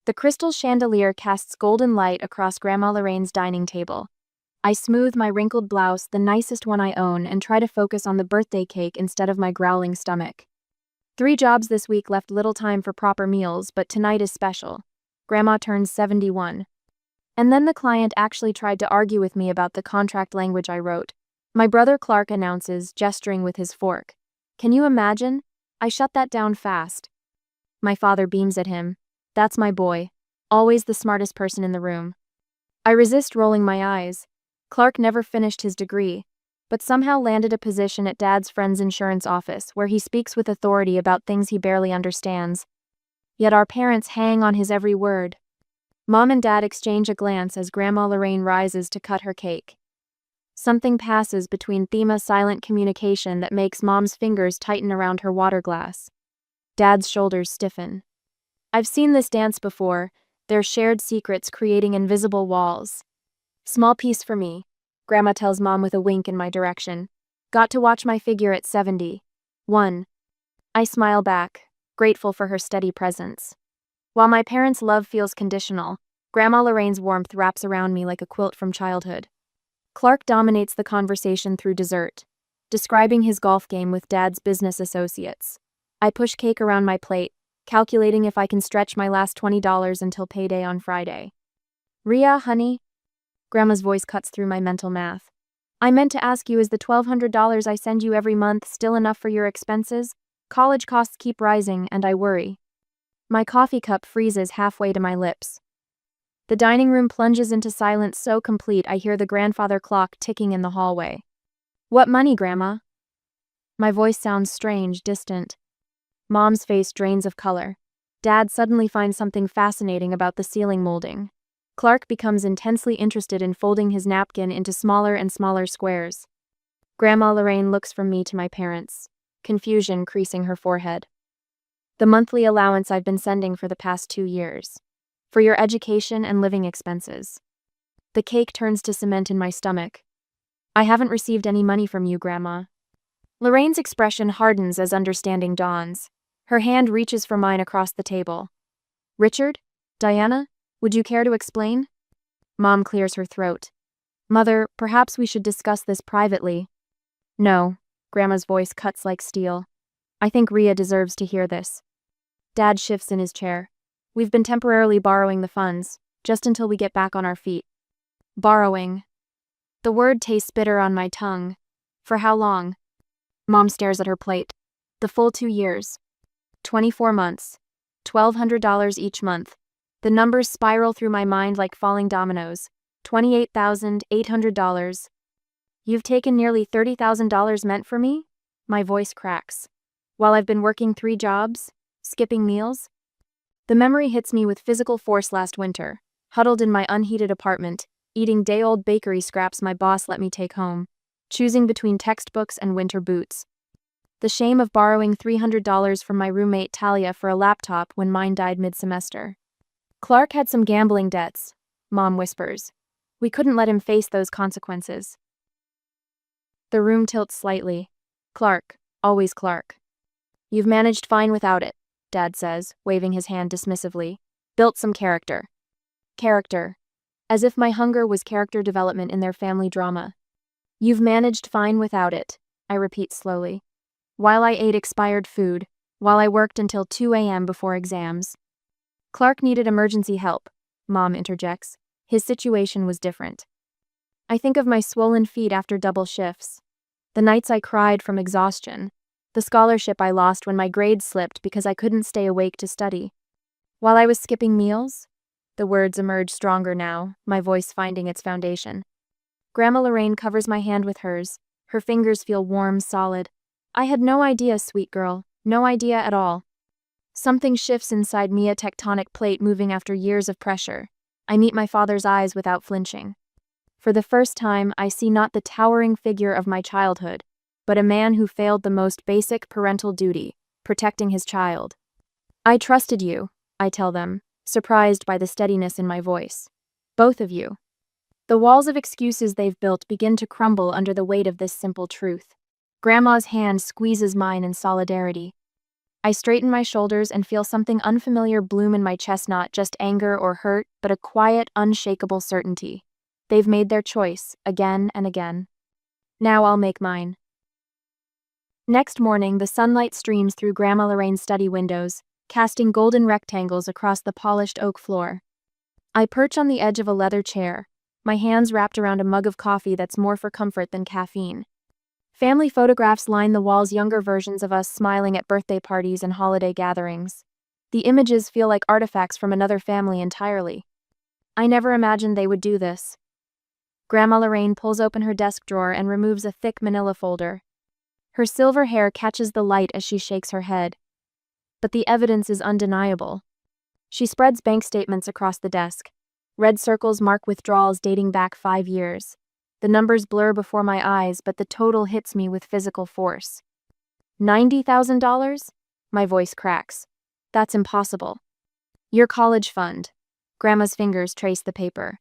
The crystal chandelier casts golden light across Grandma Lorraine's dining table. I smooth my wrinkled blouse, the nicest one I own, and try to focus on the birthday cake instead of my growling stomach. 3 jobs this week left little time for proper meals, but tonight is special. Grandma turns 71. And then the client actually tried to argue with me about the contract language I wrote. My brother Clark announces, gesturing with his fork. Can you imagine? I shut that down fast. My father beams at him. That's my boy. Always the smartest person in the room. I resist rolling my eyes. Clark never finished his degree, but somehow landed a position at Dad's friend's insurance office where he speaks with authority about things he barely understands. Yet our parents hang on his every word. Mom and Dad exchange a glance as Grandma Lorraine rises to cut her cake. Something passes between Thema's silent communication that makes Mom's fingers tighten around her water glass. Dad's shoulders stiffen. I've seen this dance before, their shared secrets creating invisible walls. Small piece for me, Grandma tells Mom with a wink in my direction. Got to watch my figure at 71. I smile back, grateful for her steady presence. While my parents' love feels conditional, Grandma Lorraine's warmth wraps around me like a quilt from childhood. Clark dominates the conversation through dessert, describing his golf game with Dad's business associates. I push cake around my plate, calculating if I can stretch my last $20 until payday on Friday. Rhea, honey? Grandma's voice cuts through my mental math. I meant to ask you, is the $1,200 I send you every month still enough for your expenses? College costs keep rising, and I worry. My coffee cup freezes halfway to my lips. The dining room plunges into silence so complete I hear the grandfather clock ticking in the hallway. What money, Grandma? My voice sounds strange, distant. Mom's face drains of color. Dad suddenly finds something fascinating about the ceiling molding. Clark becomes intensely interested in folding his napkin into smaller and smaller squares. Grandma Lorraine looks from me to my parents, confusion creasing her forehead. The monthly allowance I've been sending for the past 2 years. For your education and living expenses. The cake turns to cement in my stomach. I haven't received any money from you, Grandma. Lorraine's expression hardens as understanding dawns. Her hand reaches for mine across the table. Richard? Diana? Would you care to explain? Mom clears her throat. Mother, perhaps we should discuss this privately. No, Grandma's voice cuts like steel. I think Rhea deserves to hear this. Dad shifts in his chair. We've been temporarily borrowing the funds, just until we get back on our feet. Borrowing. The word tastes bitter on my tongue. For how long? Mom stares at her plate. The full 2 years. 24 months. $1,200 each month. The numbers spiral through my mind like falling dominoes. $28,800. You've taken nearly $30,000 meant for me? My voice cracks. While I've been working 3 jobs, skipping meals? The memory hits me with physical force last winter, huddled in my unheated apartment, eating day-old bakery scraps my boss let me take home, choosing between textbooks and winter boots. The shame of borrowing $300 from my roommate Talia for a laptop when mine died mid-semester. Clark had some gambling debts, Mom whispers. We couldn't let him face those consequences. The room tilts slightly. Clark, always Clark. You've managed fine without it, Dad says, waving his hand dismissively. Built some character. Character. As if my hunger was character development in their family drama. You've managed fine without it, I repeat slowly. While I ate expired food, while I worked until 2 a.m. before exams. Clark needed emergency help, Mom interjects. His situation was different. I think of my swollen feet after double shifts. The nights I cried from exhaustion. The scholarship I lost when my grades slipped because I couldn't stay awake to study. While I was skipping meals? The words emerge stronger now, my voice finding its foundation. Grandma Lorraine covers my hand with hers. Her fingers feel warm, solid. I had no idea, sweet girl. No idea at all. Something shifts inside me, a tectonic plate moving after years of pressure. I meet my father's eyes without flinching. For the first time, I see not the towering figure of my childhood, but a man who failed the most basic parental duty, protecting his child. I trusted you, I tell them, surprised by the steadiness in my voice. Both of you. The walls of excuses they've built begin to crumble under the weight of this simple truth. Grandma's hand squeezes mine in solidarity. I straighten my shoulders and feel something unfamiliar bloom in my chest, not just anger or hurt, but a quiet, unshakable certainty. They've made their choice, again and again. Now I'll make mine. Next morning, the sunlight streams through Grandma Lorraine's study windows, casting golden rectangles across the polished oak floor. I perch on the edge of a leather chair, my hands wrapped around a mug of coffee that's more for comfort than caffeine. Family photographs line the walls, younger versions of us smiling at birthday parties and holiday gatherings. The images feel like artifacts from another family entirely. I never imagined they would do this. Grandma Lorraine pulls open her desk drawer and removes a thick manila folder. Her silver hair catches the light as she shakes her head. But the evidence is undeniable. She spreads bank statements across the desk. Red circles mark withdrawals dating back 5 years. The numbers blur before my eyes, but the total hits me with physical force. $90,000? My voice cracks. That's impossible. Your college fund. Grandma's fingers trace the paper.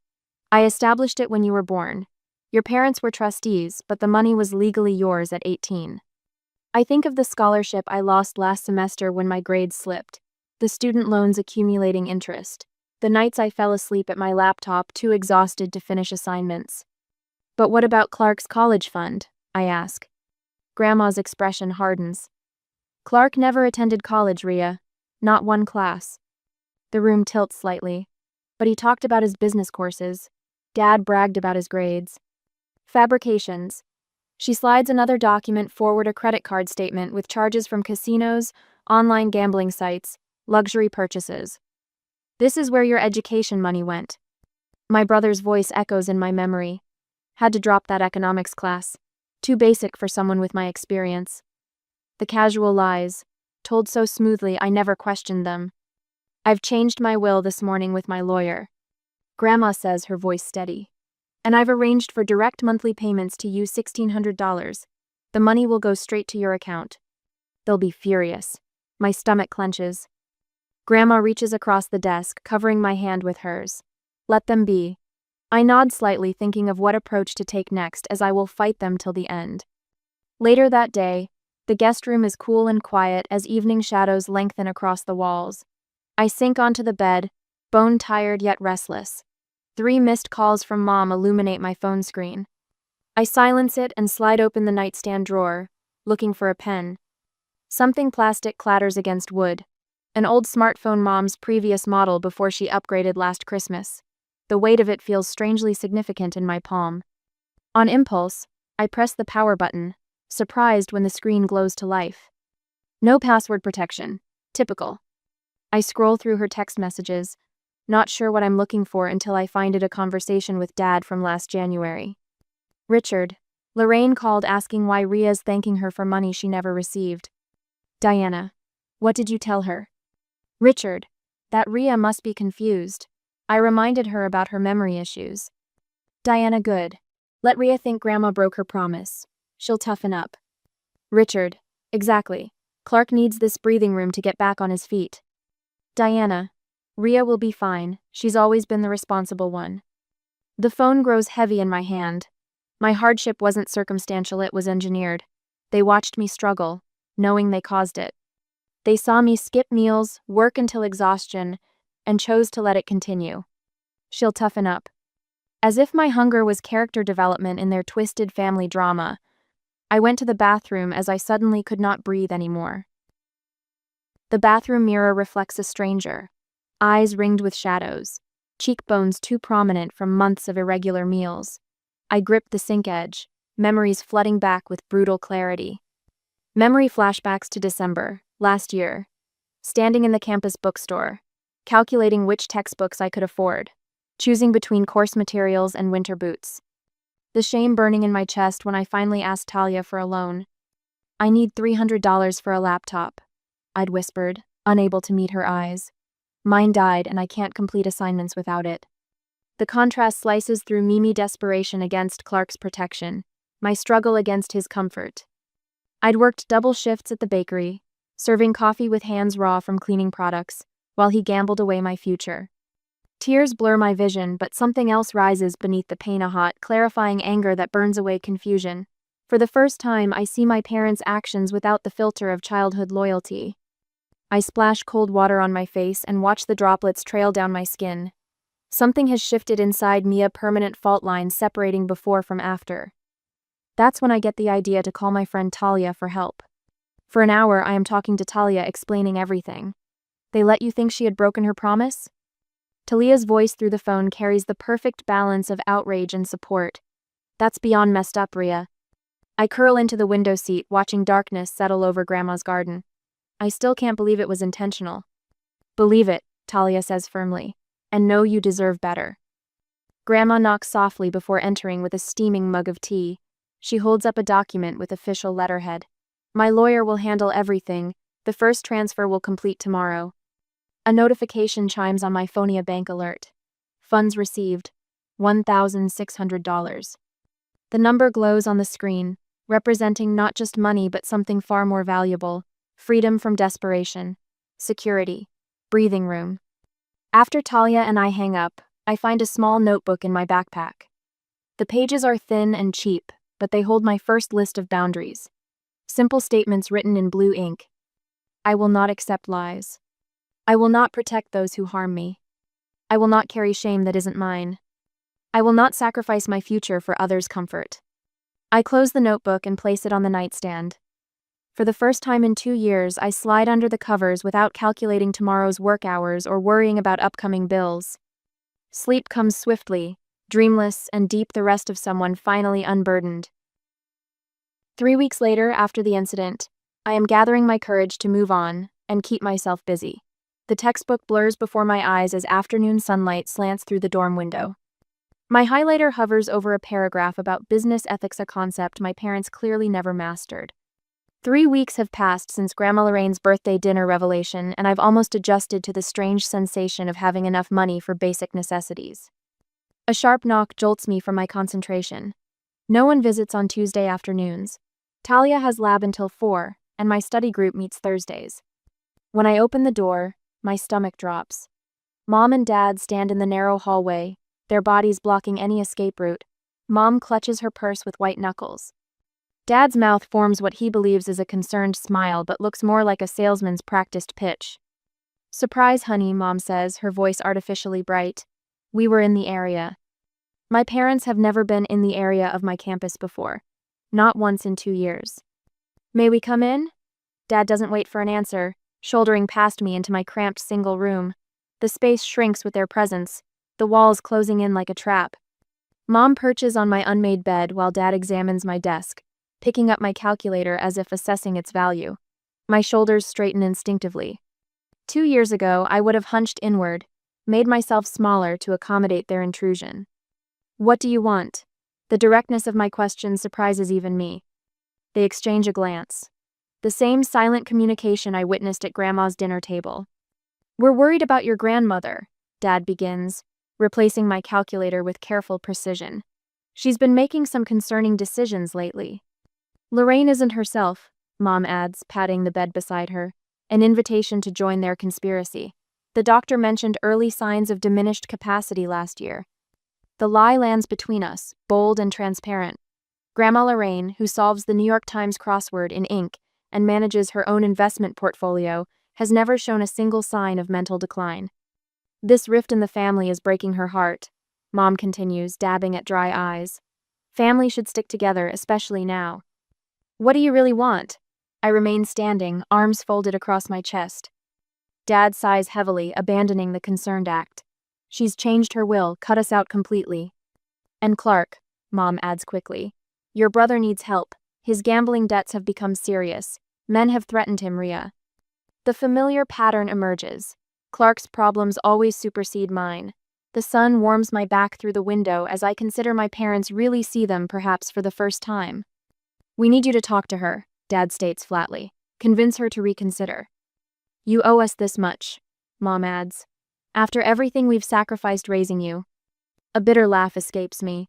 I established it when you were born. Your parents were trustees, but the money was legally yours at 18. I think of the scholarship I lost last semester when my grades slipped. The student loans accumulating interest. The nights I fell asleep at my laptop, too exhausted to finish assignments. But what about Clark's college fund? I ask. Grandma's expression hardens. Clark never attended college, Rhea. Not one class. The room tilts slightly. But he talked about his business courses. Dad bragged about his grades. Fabrications. She slides another document forward, a credit card statement with charges from casinos, online gambling sites, luxury purchases. This is where your education money went. My brother's voice echoes in my memory. Had to drop that economics class. Too basic for someone with my experience. The casual lies, told so smoothly I never questioned them. I've changed my will this morning with my lawyer. Grandma says, her voice steady. And I've arranged for direct monthly payments to you, $1,600. The money will go straight to your account. They'll be furious. My stomach clenches. Grandma reaches across the desk, covering my hand with hers. Let them be. I nod slightly, thinking of what approach to take next, as I will fight them till the end. Later that day, the guest room is cool and quiet as evening shadows lengthen across the walls. I sink onto the bed, bone-tired yet restless. 3 missed calls from Mom illuminate my phone screen. I silence it and slide open the nightstand drawer, looking for a pen. Something plastic clatters against wood. An old smartphone, Mom's previous model before she upgraded last Christmas. The weight of it feels strangely significant in my palm. On impulse, I press the power button, surprised when the screen glows to life. No password protection. Typical. I scroll through her text messages, not sure what I'm looking for until I find it, a conversation with Dad from last January. Richard. Lorraine called asking why Rhea's thanking her for money she never received. Diana. What did you tell her? Richard. That Rhea must be confused. I reminded her about her memory issues. Diana. Good. Let Rhea think Grandma broke her promise. She'll toughen up. Richard. Exactly. Clark needs this breathing room to get back on his feet. Diana. Rhea will be fine. She's always been the responsible one. The phone grows heavy in my hand. My hardship wasn't circumstantial, it was engineered. They watched me struggle, knowing they caused it. They saw me skip meals, work until exhaustion, and chose to let it continue. She'll toughen up. As if my hunger was character development in their twisted family drama, I went to the bathroom as I suddenly could not breathe anymore. The bathroom mirror reflects a stranger, eyes ringed with shadows, cheekbones too prominent from months of irregular meals. I gripped the sink edge, memories flooding back with brutal clarity. Memory flashbacks to December, last year, standing in the campus bookstore, calculating which textbooks I could afford, choosing between course materials and winter boots. The shame burning in my chest when I finally asked Talia for a loan. I need $300 for a laptop, I'd whispered, unable to meet her eyes. Mine died and I can't complete assignments without it. The contrast slices through Mimi desperation against Clark's protection, my struggle against his comfort. I'd worked double shifts at the bakery, serving coffee with hands raw from cleaning products, while he gambled away my future. Tears blur my vision, but something else rises beneath the pain, a hot, clarifying anger that burns away confusion. For the first time, I see my parents' actions without the filter of childhood loyalty. I splash cold water on my face and watch the droplets trail down my skin. Something has shifted inside me, a permanent fault line separating before from after. That's when I get the idea to call my friend Talia for help. For an hour, I am talking to Talia, explaining everything. They let you think she had broken her promise? Talia's voice through the phone carries the perfect balance of outrage and support. That's beyond messed up, Ria. I curl into the window seat, watching darkness settle over Grandma's garden. I still can't believe it was intentional. Believe it, Talia says firmly, and know you deserve better. Grandma knocks softly before entering with a steaming mug of tea. She holds up a document with official letterhead. My lawyer will handle everything. The first transfer will complete tomorrow. A notification chimes on my phone, a bank alert. Funds received. $1,600. The number glows on the screen, representing not just money but something far more valuable: freedom from desperation, security, breathing room. After Talia and I hang up, I find a small notebook in my backpack. The pages are thin and cheap, but they hold my first list of boundaries. Simple statements written in blue ink. I will not accept lies. I will not protect those who harm me. I will not carry shame that isn't mine. I will not sacrifice my future for others' comfort. I close the notebook and place it on the nightstand. For the first time in 2 years, I slide under the covers without calculating tomorrow's work hours or worrying about upcoming bills. Sleep comes swiftly, dreamless and deep, the rest of someone finally unburdened. 3 weeks later, after the incident, I am gathering my courage to move on and keep myself busy. The textbook blurs before my eyes as afternoon sunlight slants through the dorm window. My highlighter hovers over a paragraph about business ethics, a concept my parents clearly never mastered. 3 weeks have passed since Grandma Lorraine's birthday dinner revelation, and I've almost adjusted to the strange sensation of having enough money for basic necessities. A sharp knock jolts me from my concentration. No one visits on Tuesday afternoons. Talia has lab until 4, and my study group meets Thursdays. When I open the door, my stomach drops. Mom and Dad stand in the narrow hallway, their bodies blocking any escape route. Mom clutches her purse with white knuckles. Dad's mouth forms what he believes is a concerned smile but looks more like a salesman's practiced pitch. Surprise, honey, Mom says, her voice artificially bright. We were in the area. My parents have never been in the area of my campus before. Not once in 2 years. May we come in? Dad doesn't wait for an answer, shouldering past me into my cramped single room. The space shrinks with their presence, the walls closing in like a trap. Mom perches on my unmade bed while Dad examines my desk, picking up my calculator as if assessing its value. My shoulders straighten instinctively. 2 years ago, I would have hunched inward, made myself smaller to accommodate their intrusion. What do you want? The directness of my question surprises even me. They exchange a glance. The same silent communication I witnessed at Grandma's dinner table. We're worried about your grandmother, Dad begins, replacing my calculator with careful precision. She's been making some concerning decisions lately. Lorraine isn't herself, Mom adds, patting the bed beside her, an invitation to join their conspiracy. The doctor mentioned early signs of diminished capacity last year. The lie lands between us, bold and transparent. Grandma Lorraine, who solves the New York Times crossword in ink and manages her own investment portfolio, has never shown a single sign of mental decline. This rift in the family is breaking her heart, Mom continues, dabbing at dry eyes. Family should stick together, especially now. What do you really want? I remain standing, arms folded across my chest. Dad sighs heavily, abandoning the concerned act. She's changed her will, cut us out completely. And Clark, Mom adds quickly. Your brother needs help. His gambling debts have become serious. Men have threatened him, Ria. The familiar pattern emerges. Clark's problems always supersede mine. The sun warms my back through the window as I consider my parents really see them, perhaps for the first time. We need you to talk to her, Dad states flatly. Convince her to reconsider. You owe us this much, Mom adds. After everything we've sacrificed raising you. A bitter laugh escapes me.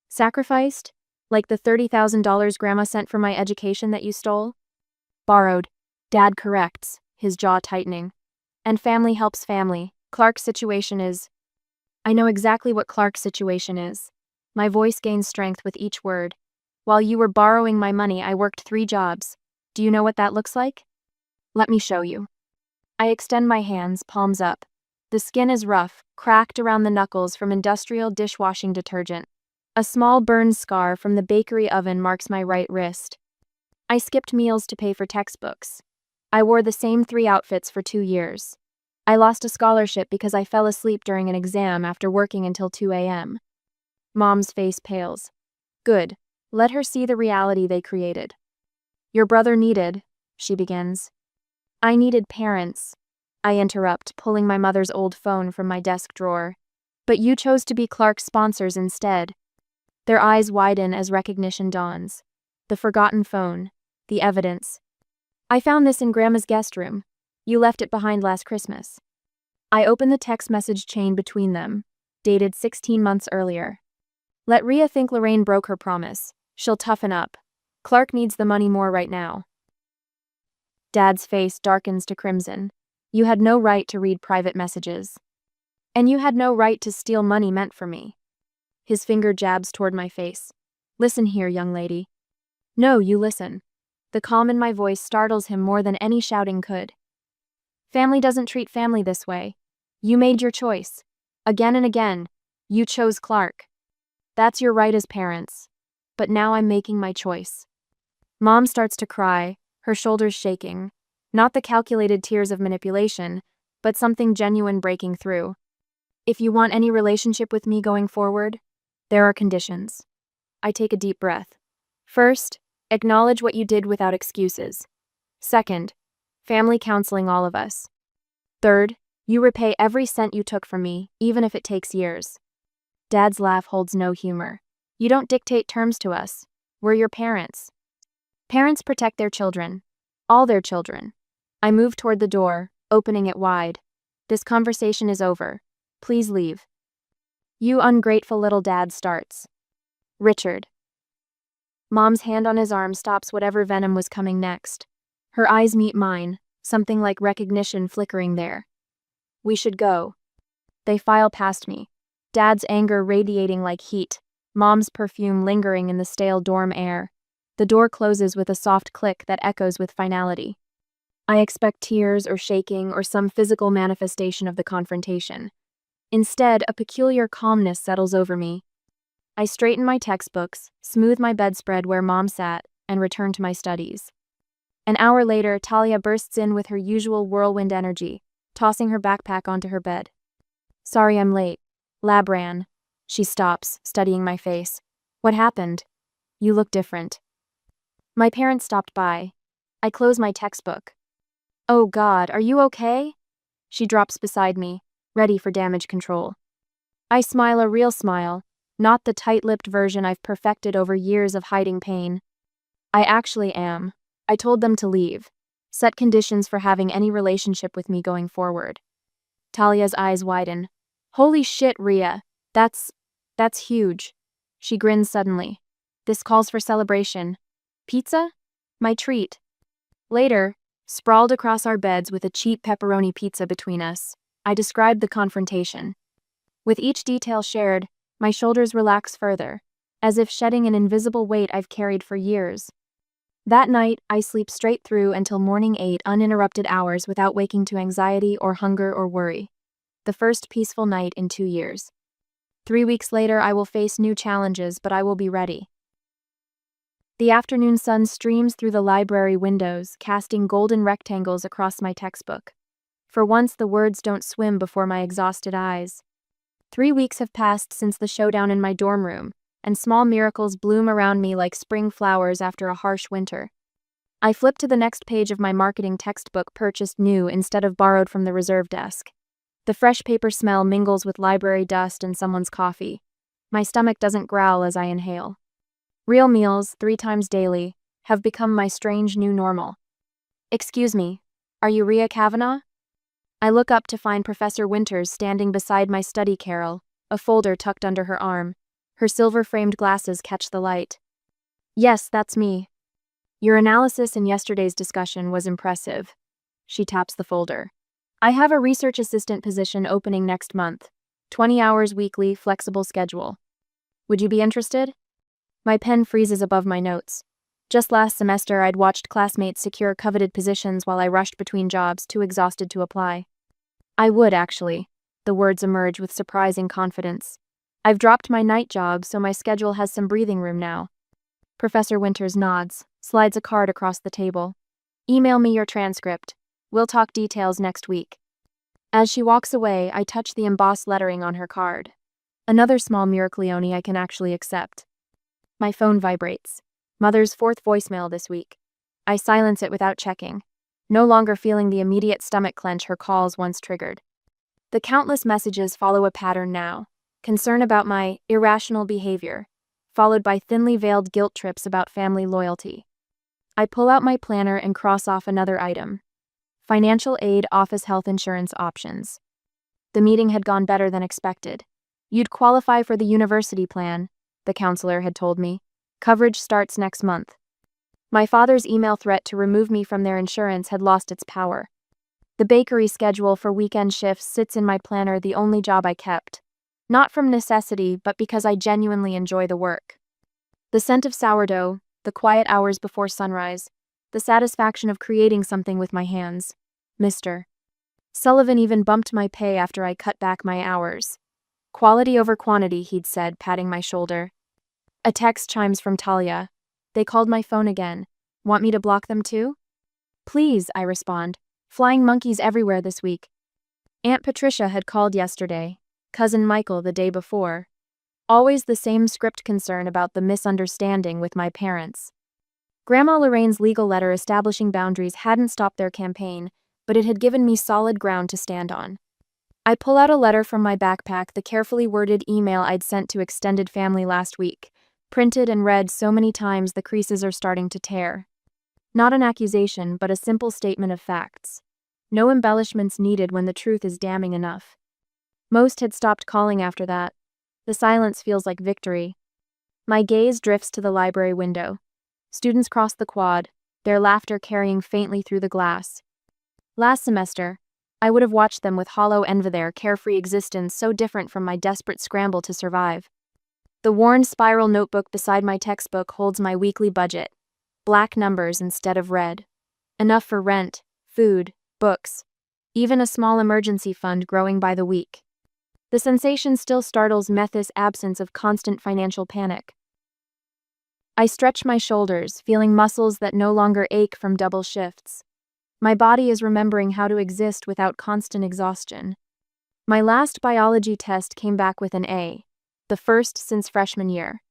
Sacrificed? Like the $30,000 Grandma sent for my education that you stole? Borrowed. Dad corrects, his jaw tightening. And family helps family. Clark's situation is... I know exactly what Clark's situation is. My voice gains strength with each word. While you were borrowing my money, I worked 3 jobs. Do you know what that looks like? Let me show you. I extend my hands, palms up. The skin is rough, cracked around the knuckles from industrial dishwashing detergent. A small burned scar from the bakery oven marks my right wrist. I skipped meals to pay for textbooks. I wore the same 3 outfits for 2 years. I lost a scholarship because I fell asleep during an exam after working until 2 a.m. Mom's face pales. Good. Let her see the reality they created. Your brother needed, she begins. I needed parents. I interrupt, pulling my mother's old phone from my desk drawer. But you chose to be Clark's sponsors instead. Their eyes widen as recognition dawns. The forgotten phone. The evidence. I found this in Grandma's guest room. You left it behind last Christmas. I open the text message chain between them, dated 16 months earlier. Let Rhea think Lorraine broke her promise. She'll toughen up. Clark needs the money more right now. Dad's face darkens to crimson. You had no right to read private messages. And you had no right to steal money meant for me. His finger jabs toward my face. Listen here, young lady. No, you listen. The calm in my voice startles him more than any shouting could. Family doesn't treat family this way. You made your choice. Again and again. You chose Clark. That's your right as parents. But now I'm making my choice. Mom starts to cry, her shoulders shaking. Not the calculated tears of manipulation, but something genuine breaking through. If you want any relationship with me going forward, there are conditions. I take a deep breath. First, acknowledge what you did without excuses. Second, family counseling all of us. Third, you repay every cent you took from me, even if it takes years. Dad's laugh holds no humor. You don't dictate terms to us. We're your parents. Parents protect their children. All their children. I move toward the door, opening it wide. This conversation is over. Please leave. You ungrateful little dad starts. Richard. Mom's hand on his arm stops whatever venom was coming next. Her eyes meet mine, something like recognition flickering there. We should go. They file past me. Dad's anger radiating like heat, Mom's perfume lingering in the stale dorm air. The door closes with a soft click that echoes with finality. I expect tears or shaking or some physical manifestation of the confrontation. Instead, a peculiar calmness settles over me. I straighten my textbooks, smooth my bedspread where Mom sat, and return to my studies. An hour later, Talia bursts in with her usual whirlwind energy, tossing her backpack onto her bed. Sorry I'm late. Lab ran. She stops, studying my face. What happened? You look different. My parents stopped by. I close my textbook. Oh God, are you okay? She drops beside me, ready for damage control. I smile a real smile, not the tight-lipped version I've perfected over years of hiding pain. I actually am. I told them to leave. Set conditions for having any relationship with me going forward. Talia's eyes widen. Holy shit, Rhea. That's huge. She grins suddenly. This calls for celebration. Pizza? My treat. Later, sprawled across our beds with a cheap pepperoni pizza between us, I described the confrontation. With each detail shared, my shoulders relax further, as if shedding an invisible weight I've carried for years. That night, I sleep straight through until morning 8 uninterrupted hours without waking to anxiety or hunger or worry. The first peaceful night in 2 years. 3 weeks later, I will face new challenges, but I will be ready. The afternoon sun streams through the library windows, casting golden rectangles across my textbook. For once, the words don't swim before my exhausted eyes. 3 weeks have passed since the showdown in my dorm room, and small miracles bloom around me like spring flowers after a harsh winter. I flip to the next page of my marketing textbook purchased new instead of borrowed from the reserve desk. The fresh paper smell mingles with library dust and someone's coffee. My stomach doesn't growl as I inhale. Real meals, 3 times daily, have become my strange new normal. Excuse me, are you Rhea Kavanaugh? I look up to find Professor Winters standing beside my study carrel, a folder tucked under her arm. Her silver-framed glasses catch the light. Yes, that's me. Your analysis in yesterday's discussion was impressive. She taps the folder. I have a research assistant position opening next month. 20 hours weekly, flexible schedule. Would you be interested? My pen freezes above my notes. Just last semester, I'd watched classmates secure coveted positions while I rushed between jobs, too exhausted to apply. I would, actually. The words emerge with surprising confidence. I've dropped my night job, so my schedule has some breathing room now. Professor Winters nods, slides a card across the table. Email me your transcript. We'll talk details next week. As she walks away, I touch the embossed lettering on her card. Another small miracle I can actually accept. My phone vibrates. Mother's fourth voicemail this week. I silence it without checking, no longer feeling the immediate stomach clench her calls once triggered. The countless messages follow a pattern now. Concern about my irrational behavior, followed by thinly veiled guilt trips about family loyalty. I pull out my planner and cross off another item. Financial aid, office health insurance options. The meeting had gone better than expected. You'd qualify for the university plan, the counselor had told me. Coverage starts next month. My father's email threat to remove me from their insurance had lost its power. The bakery schedule for weekend shifts sits in my planner, the only job I kept. Not from necessity, but because I genuinely enjoy the work. The scent of sourdough, the quiet hours before sunrise, the satisfaction of creating something with my hands. Mr. Sullivan even bumped my pay after I cut back my hours. Quality over quantity, he'd said, patting my shoulder. A text chimes from Talia. They called my phone again. Want me to block them too? Please, I respond. Flying monkeys everywhere this week. Aunt Patricia had called yesterday. Cousin Michael the day before. Always the same script concern about the misunderstanding with my parents. Grandma Lorraine's legal letter establishing boundaries hadn't stopped their campaign, but it had given me solid ground to stand on. I pull out a letter from my backpack, the carefully worded email I'd sent to extended family last week, printed and read so many times the creases are starting to tear. Not an accusation, but a simple statement of facts. No embellishments needed when the truth is damning enough. Most had stopped calling after that. The silence feels like victory. My gaze drifts to the library window. Students cross the quad, their laughter carrying faintly through the glass. Last semester, I would have watched them with hollow envy, their carefree existence so different from my desperate scramble to survive. The worn spiral notebook beside my textbook holds my weekly budget. Black numbers instead of red. Enough for rent, food, books, even a small emergency fund growing by the week. The sensation still startles me, this absence of constant financial panic. I stretch my shoulders, feeling muscles that no longer ache from double shifts. My body is remembering how to exist without constant exhaustion. My last biology test came back with an A, the first since freshman year.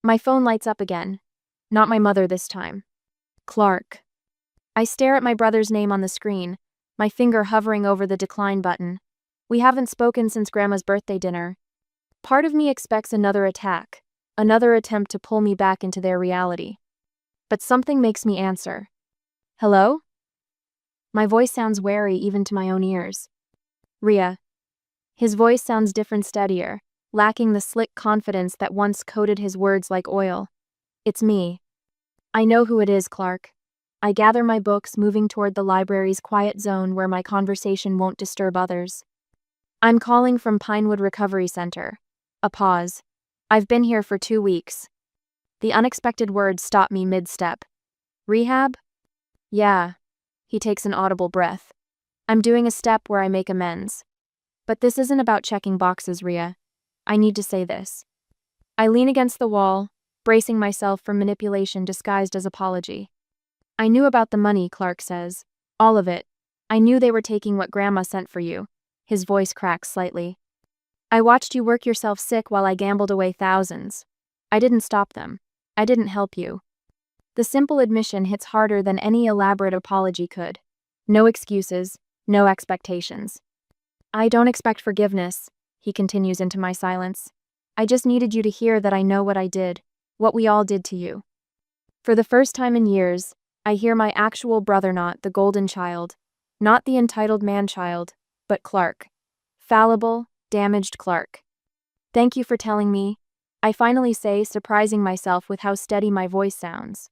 My phone lights up again. Not my mother this time. Clark. I stare at my brother's name on the screen, my finger hovering over the decline button. We haven't spoken since Grandma's birthday dinner. Part of me expects another attack, another attempt to pull me back into their reality. But something makes me answer. Hello? My voice sounds wary even to my own ears. Ria. His voice sounds different, steadier, lacking the slick confidence that once coated his words like oil. It's me. I know who it is, Clark. I gather my books, moving toward the library's quiet zone where my conversation won't disturb others. I'm calling from Pinewood Recovery Center. A pause. I've been here for 2 weeks. The unexpected words stop me mid-step. Rehab? Yeah. He takes an audible breath. I'm doing a step where I make amends. But this isn't about checking boxes, Ria. I need to say this. I lean against the wall, bracing myself for manipulation disguised as apology. I knew about the money, Clark says. All of it. I knew they were taking what Grandma sent for you. His voice cracks slightly. I watched you work yourself sick while I gambled away thousands. I didn't stop them. I didn't help you. The simple admission hits harder than any elaborate apology could. No excuses, no expectations. I don't expect forgiveness, he continues into my silence. I just needed you to hear that I know what I did, what we all did to you. For the first time in years, I hear my actual brother, not the golden child, not the entitled man-child, but Clark. Fallible, damaged Clark. Thank you for telling me, I finally say, surprising myself with how steady my voice sounds.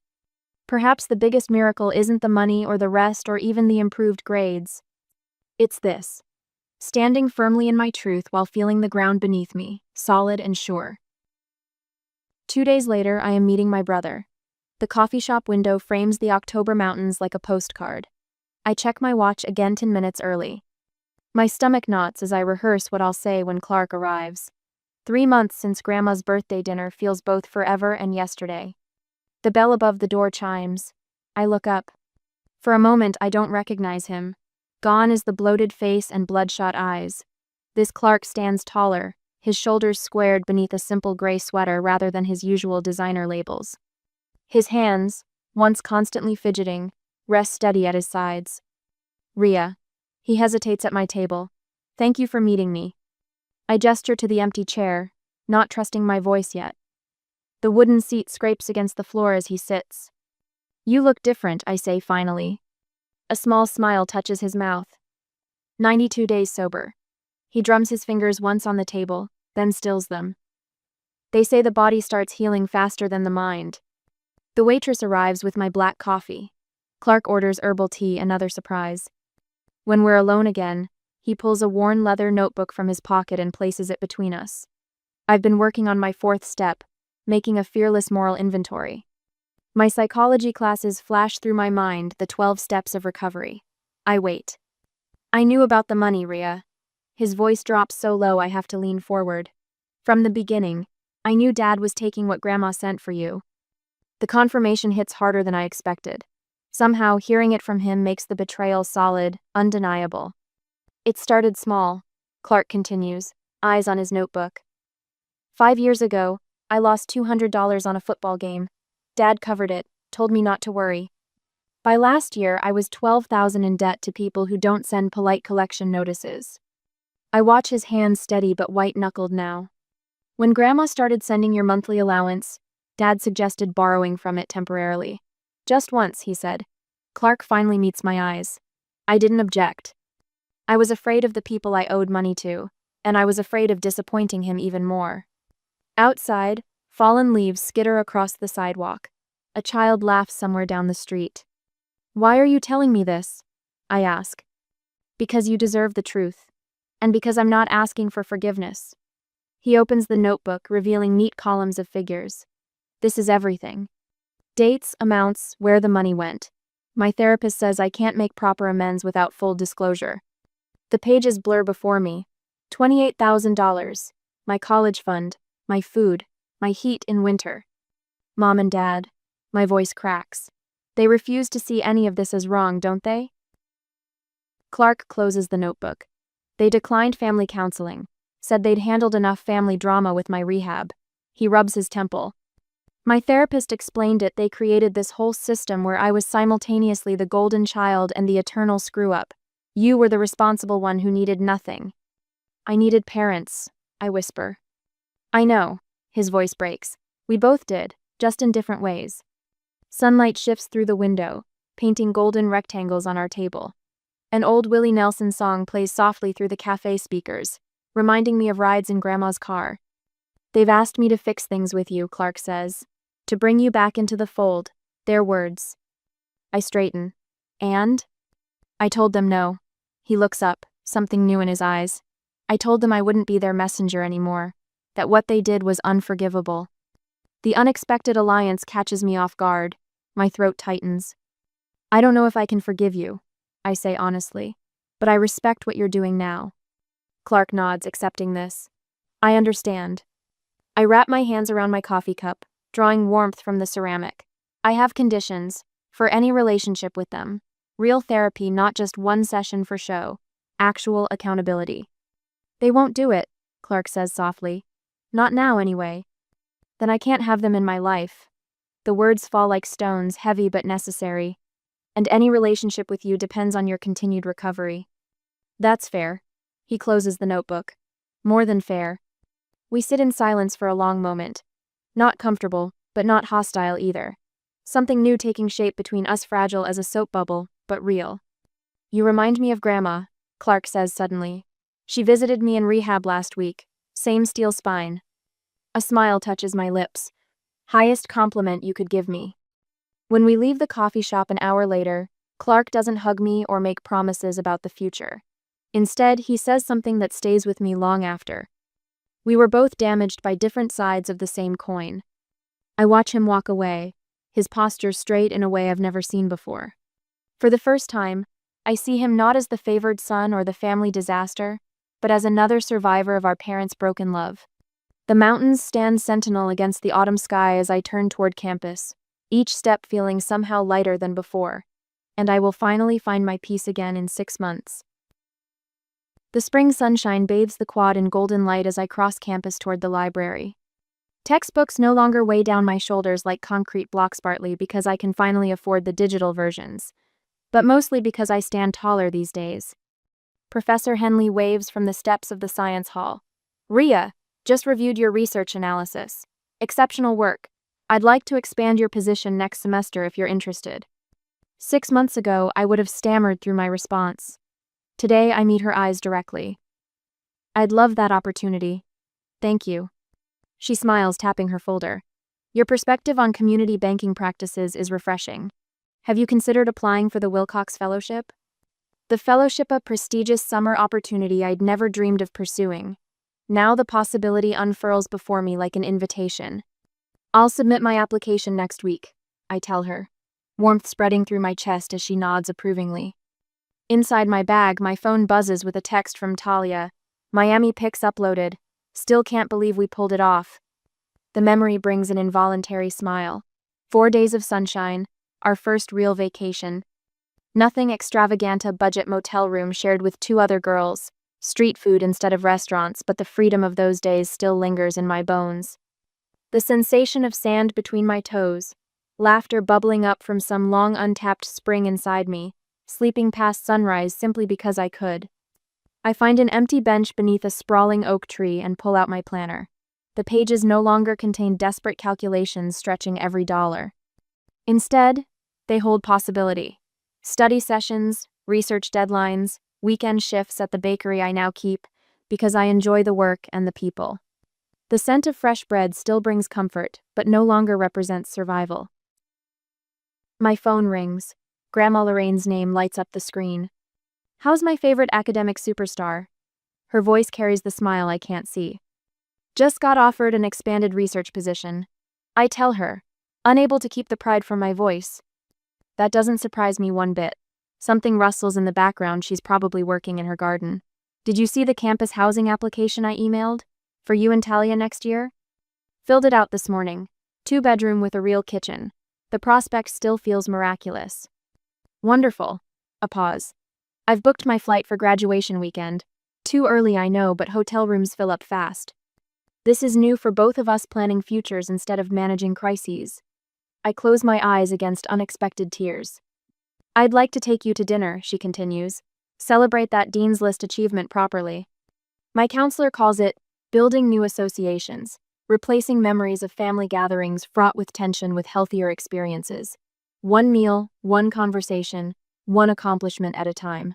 Perhaps the biggest miracle isn't the money or the rest or even the improved grades. It's this. Standing firmly in my truth while feeling the ground beneath me, solid and sure. 2 days later, I am meeting my brother. The coffee shop window frames the October mountains like a postcard. I check my watch again 10 minutes early. My stomach knots as I rehearse what I'll say when Clark arrives. 3 months since Grandma's birthday dinner feels both forever and yesterday. The bell above the door chimes. I look up. For a moment, I don't recognize him. Gone is the bloated face and bloodshot eyes. This Clark stands taller, his shoulders squared beneath a simple gray sweater rather than his usual designer labels. His hands, once constantly fidgeting, rest steady at his sides. Rhea. He hesitates at my table. Thank you for meeting me. I gesture to the empty chair, not trusting my voice yet. The wooden seat scrapes against the floor as he sits. You look different, I say finally. A small smile touches his mouth. 92 days sober. He drums his fingers once on the table, then stills them. They say the body starts healing faster than the mind. The waitress arrives with my black coffee. Clark orders herbal tea, another surprise. When we're alone again, he pulls a worn leather notebook from his pocket and places it between us. I've been working on my 4th step, making a fearless moral inventory. My psychology classes flash through my mind, the 12 steps of recovery. I wait. I knew about the money, Rhea. His voice drops so low I have to lean forward. From the beginning, I knew Dad was taking what Grandma sent for you. The confirmation hits harder than I expected. Somehow, hearing it from him makes the betrayal solid, undeniable. It started small, Clark continues, eyes on his notebook. 5 years ago, I lost $200 on a football game. Dad covered it, told me not to worry. By last year, I was $12,000 in debt to people who don't send polite collection notices. I watch his hands steady but white-knuckled now. When Grandma started sending your monthly allowance, Dad suggested borrowing from it temporarily. Just once, he said. Clark finally meets my eyes. I didn't object. I was afraid of the people I owed money to, and I was afraid of disappointing him even more. Outside, fallen leaves skitter across the sidewalk. A child laughs somewhere down the street. Why are you telling me this? I ask. Because you deserve the truth. And because I'm not asking for forgiveness. He opens the notebook, revealing neat columns of figures. This is everything. Dates, amounts, where the money went. My therapist says I can't make proper amends without full disclosure. The pages blur before me. $28,000. My college fund. My food. My heat in winter. Mom and Dad. My voice cracks. They refuse to see any of this as wrong, don't they? Clark closes the notebook. They declined family counseling. Said they'd handled enough family drama with my rehab. He rubs his temple. My therapist explained it. They created this whole system where I was simultaneously the golden child and the eternal screw-up. You were the responsible one who needed nothing. I needed parents, I whisper. I know, his voice breaks. We both did, just in different ways. Sunlight shifts through the window, painting golden rectangles on our table. An old Willie Nelson song plays softly through the cafe speakers, reminding me of rides in Grandma's car. They've asked me to fix things with you, Clark says. To bring you back into the fold, their words. I straighten. And? I told them no. He looks up, something new in his eyes. I told them I wouldn't be their messenger anymore, that what they did was unforgivable. The unexpected alliance catches me off guard. My throat tightens. I don't know if I can forgive you, I say honestly, but I respect what you're doing now. Clark nods, accepting this. I understand. I wrap my hands around my coffee cup, drawing warmth from the ceramic. I have conditions, for any relationship with them. Real therapy, not just one session for show. Actual accountability. They won't do it, Clark says softly. Not now, anyway. Then I can't have them in my life. The words fall like stones, heavy but necessary. And any relationship with you depends on your continued recovery. That's fair. He closes the notebook. More than fair. We sit in silence for a long moment. Not comfortable, but not hostile either. Something new taking shape between us, fragile as a soap bubble, but real. You remind me of Grandma, Clark says suddenly. She visited me in rehab last week. Same steel spine. A smile touches my lips. Highest compliment you could give me. When we leave the coffee shop an hour later, Clark doesn't hug me or make promises about the future. Instead, he says something that stays with me long after. We were both damaged by different sides of the same coin. I watch him walk away, his posture straight in a way I've never seen before. For the first time, I see him not as the favored son or the family disaster, but as another survivor of our parents' broken love. The mountains stand sentinel against the autumn sky as I turn toward campus, each step feeling somehow lighter than before, and I will finally find my peace again in 6 months. The spring sunshine bathes the quad in golden light as I cross campus toward the library. Textbooks no longer weigh down my shoulders like concrete blocks, partly because I can finally afford the digital versions, but mostly because I stand taller these days. Professor Henley waves from the steps of the science hall. "Ria, just reviewed your research analysis. Exceptional work. I'd like to expand your position next semester if you're interested." 6 months ago, I would have stammered through my response. Today, I meet her eyes directly. "I'd love that opportunity. Thank you." She smiles, tapping her folder. "Your perspective on community banking practices is refreshing. Have you considered applying for the Wilcox Fellowship?" The fellowship, a prestigious summer opportunity I'd never dreamed of pursuing. Now the possibility unfurls before me like an invitation. "I'll submit my application next week," I tell her, warmth spreading through my chest as she nods approvingly. Inside my bag, my phone buzzes with a text from Talia. "Miami pics uploaded. Still can't believe we pulled it off." The memory brings an involuntary smile. 4 days of sunshine, our first real vacation. Nothing extravagant, a budget motel room shared with 2 other girls. Street food instead of restaurants, but the freedom of those days still lingers in my bones. The sensation of sand between my toes, laughter bubbling up from some long untapped spring inside me, sleeping past sunrise simply because I could. I find an empty bench beneath a sprawling oak tree and pull out my planner. The pages no longer contain desperate calculations stretching every dollar. Instead, they hold possibility. Study sessions, research deadlines, weekend shifts at the bakery I now keep, because I enjoy the work and the people. The scent of fresh bread still brings comfort, but no longer represents survival. My phone rings. Grandma Lorraine's name lights up the screen. "How's my favorite academic superstar?" Her voice carries the smile I can't see. "Just got offered an expanded research position." I tell her, unable to keep the pride from my voice. That doesn't surprise me one bit. Something rustles in the background. She's probably working in her garden. "Did you see the campus housing application I emailed? For you and Talia next year?" "Filled it out this morning. 2-bedroom with a real kitchen. The prospect still feels miraculous." "Wonderful." A pause. "I've booked my flight for graduation weekend. Too early, I know, but hotel rooms fill up fast. This is new for both of us, planning futures instead of managing crises." I close my eyes against unexpected tears. "I'd like to take you to dinner," she continues. "Celebrate that Dean's List achievement properly. My counselor calls it building new associations, replacing memories of family gatherings fraught with tension with healthier experiences. One meal, one conversation, one accomplishment at a time."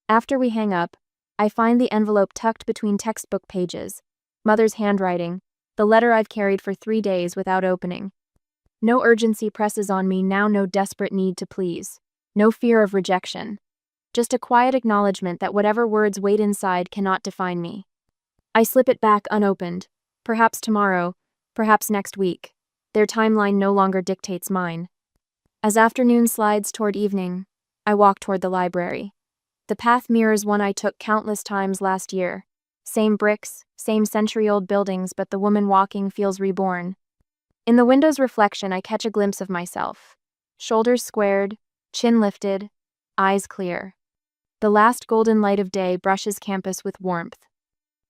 After we hang up, I find the envelope tucked between textbook pages, Mother's handwriting, the letter I've carried for 3 days without opening. No urgency presses on me now, no desperate need to please. No fear of rejection. Just a quiet acknowledgement that whatever words wait inside cannot define me. I slip it back unopened. Perhaps tomorrow, perhaps next week. Their timeline no longer dictates mine. As afternoon slides toward evening, I walk toward the library. The path mirrors one I took countless times last year. Same bricks, same century-old buildings, but the woman walking feels reborn. In the window's reflection, I catch a glimpse of myself. Shoulders squared, chin lifted, eyes clear. The last golden light of day brushes campus with warmth.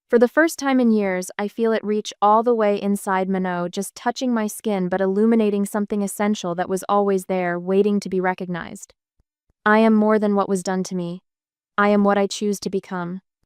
For the first time in years, I feel it reach all the way inside Minot, just touching my skin but illuminating something essential that was always there, waiting to be recognized. I am more than what was done to me. I am what I choose to become.